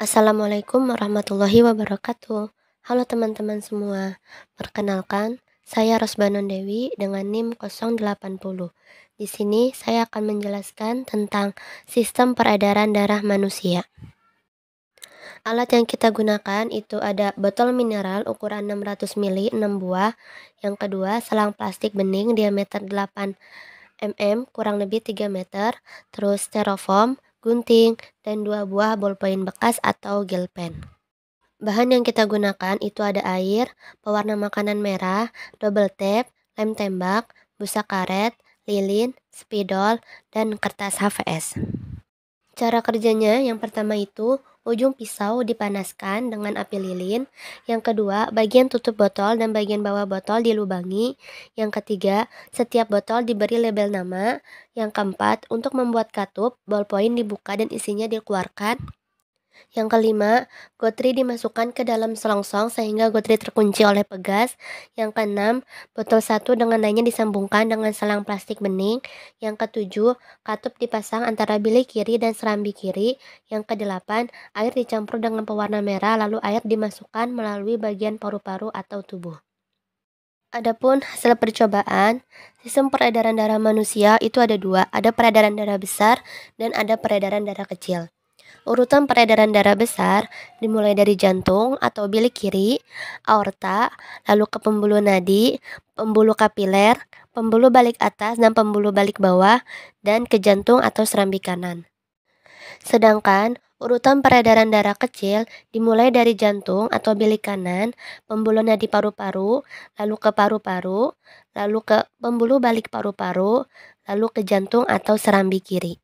Assalamualaikum warahmatullahi wabarakatuh. Halo teman-teman semua. Perkenalkan, saya Rosbanon Dewi dengan NIM 080. Di sini saya akan menjelaskan tentang sistem peredaran darah manusia. Alat yang kita gunakan itu ada botol mineral ukuran 600 ml 6 buah. Yang kedua, selang plastik bening diameter 8 mm kurang lebih 3 meter. Terus styrofoam, gunting, dan 2 buah bolpoin bekas atau gelpen. Bahan yang kita gunakan itu ada air, pewarna makanan merah, double tape, lem tembak, busa karet, lilin, spidol, dan kertas HVS. Cara kerjanya yang pertama itu ujung pisau dipanaskan dengan api lilin. Yang kedua, bagian tutup botol dan bagian bawah botol dilubangi. Yang ketiga, setiap botol diberi label nama. Yang keempat, untuk membuat katup, ballpoint dibuka dan isinya dikeluarkan. Yang kelima, gotri dimasukkan ke dalam selongsong sehingga gotri terkunci oleh pegas. Yang keenam, botol satu dengan lainnya disambungkan dengan selang plastik bening. Yang ketujuh, katup dipasang antara bilik kiri dan serambi kiri. Yang kedelapan, air dicampur dengan pewarna merah lalu air dimasukkan melalui bagian paru-paru atau tubuh. Adapun hasil percobaan, sistem peredaran darah manusia itu ada dua, ada peredaran darah besar dan ada peredaran darah kecil. Urutan peredaran darah besar dimulai dari jantung atau bilik kiri, aorta, lalu ke pembuluh nadi, pembuluh kapiler, pembuluh balik atas dan pembuluh balik bawah, dan ke jantung atau serambi kanan. Sedangkan urutan peredaran darah kecil dimulai dari jantung atau bilik kanan, pembuluh nadi paru-paru, lalu ke paru-paru, lalu ke pembuluh balik paru-paru, lalu ke jantung atau serambi kiri.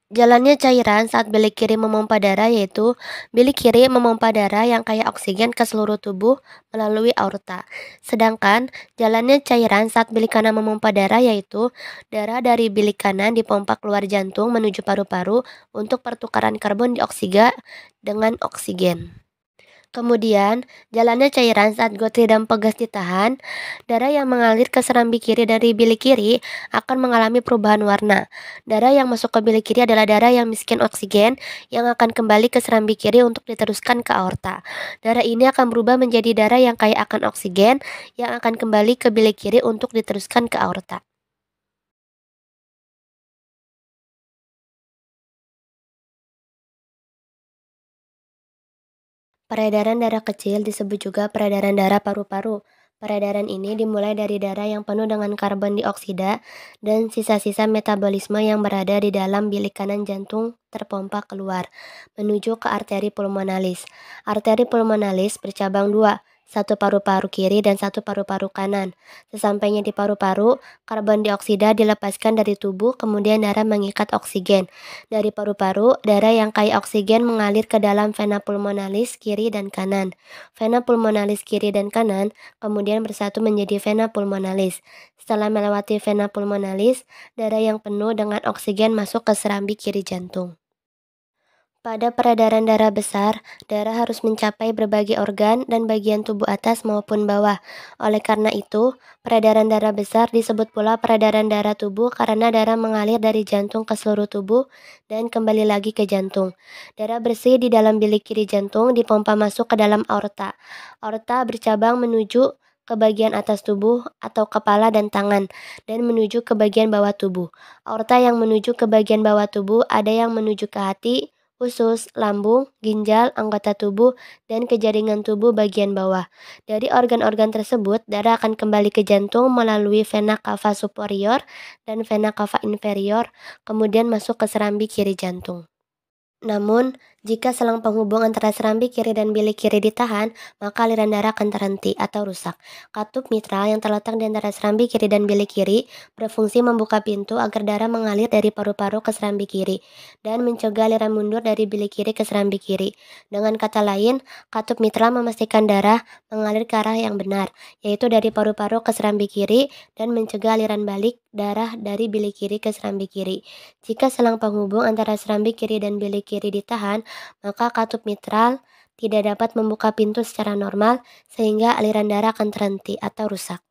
Jalannya cairan saat bilik kiri memompa darah yaitu bilik kiri memompa darah yang kaya oksigen ke seluruh tubuh melalui aorta. Sedangkan jalannya cairan saat bilik kanan memompa darah yaitu darah dari bilik kanan dipompa keluar jantung menuju paru-paru untuk pertukaran karbon dioksida dengan oksigen. Kemudian, jalannya cairan saat gotri dan pegas ditahan, darah yang mengalir ke serambi kiri dari bilik kiri akan mengalami perubahan warna. Darah yang masuk ke bilik kiri adalah darah yang miskin oksigen yang akan kembali ke serambi kiri untuk diteruskan ke aorta. Darah ini akan berubah menjadi darah yang kaya akan oksigen yang akan kembali ke bilik kiri untuk diteruskan ke aorta. Peredaran darah kecil disebut juga peredaran darah paru-paru. Peredaran ini dimulai dari darah yang penuh dengan karbon dioksida dan sisa-sisa metabolisme yang berada di dalam bilik kanan jantung terpompa keluar, menuju ke arteri pulmonalis. Arteri pulmonalis bercabang dua, satu paru-paru kiri dan satu paru-paru kanan. Sesampainya di paru-paru, karbon dioksida dilepaskan dari tubuh, kemudian darah mengikat oksigen. Dari paru-paru, darah yang kaya oksigen mengalir ke dalam vena pulmonalis kiri dan kanan. Vena pulmonalis kiri dan kanan kemudian bersatu menjadi vena pulmonalis. Setelah melewati vena pulmonalis, darah yang penuh dengan oksigen masuk ke serambi kiri jantung. Pada peredaran darah besar, darah harus mencapai berbagai organ dan bagian tubuh atas maupun bawah. Oleh karena itu, peredaran darah besar disebut pula peredaran darah tubuh karena darah mengalir dari jantung ke seluruh tubuh dan kembali lagi ke jantung. Darah bersih di dalam bilik kiri jantung dipompa masuk ke dalam aorta. Aorta bercabang menuju ke bagian atas tubuh atau kepala dan tangan, dan menuju ke bagian bawah tubuh. Aorta yang menuju ke bagian bawah tubuh ada yang menuju ke hati, usus, lambung, ginjal, anggota tubuh, dan ke jaringan tubuh bagian bawah. Dari organ-organ tersebut, darah akan kembali ke jantung melalui vena cava superior dan vena cava inferior, kemudian masuk ke serambi kiri jantung. Namun, jika selang penghubung antara serambi kiri dan bilik kiri ditahan, maka aliran darah akan terhenti atau rusak. Katup mitral yang terletak di antara serambi kiri dan bilik kiri berfungsi membuka pintu agar darah mengalir dari paru-paru ke serambi kiri dan mencegah aliran mundur dari bilik kiri ke serambi kiri. Dengan kata lain, katup mitral memastikan darah mengalir ke arah yang benar, yaitu dari paru-paru ke serambi kiri dan mencegah aliran balik darah dari bilik kiri ke serambi kiri. Jika selang penghubung antara serambi kiri dan bilik kiri ditahan, maka katup mitral tidak dapat membuka pintu secara normal sehingga aliran darah akan terhenti atau rusak.